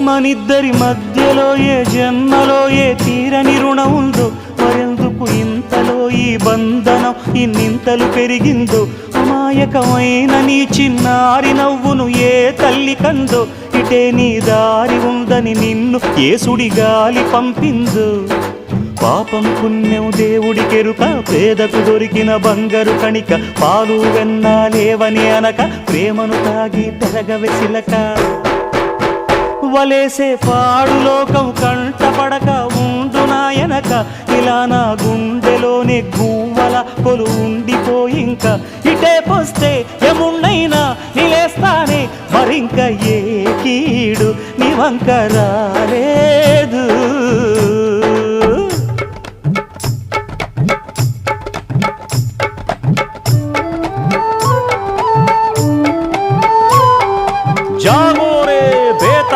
మనిద్దరి మధ్యలో ఏ జన్మలో ఏ తీరని రుణం ఉందో, మరెందుకు ఇంతలో ఈ బంధనం ఇన్నింతలు పెరిగిందో, అమాయకమైన నీ చిన్నారి నవ్వును ఏ తల్లి కందో, ఇటే నీ దారి ఉందని నిన్ను ఏ సుడి గాలి పంపిందో. పాపం పుణ్యం దేవుడికెరుక, పేదకు దొరికిన బంగారు కణిక, పాలు వెన్నా లేవని అనక ప్రేమను తాగి పెరగవెసిలక. వలేసే పాడు లోకం కంటపడక ఉండు నాయనక, ఇలా నా గుండెలోనే గువ్వల కొలు ఉండిపోయింక. ఇటే పోస్తే ఎమున్నైనా నిలేస్తానే, మరింక ఏ కీడు నీ వంక రాలేదు.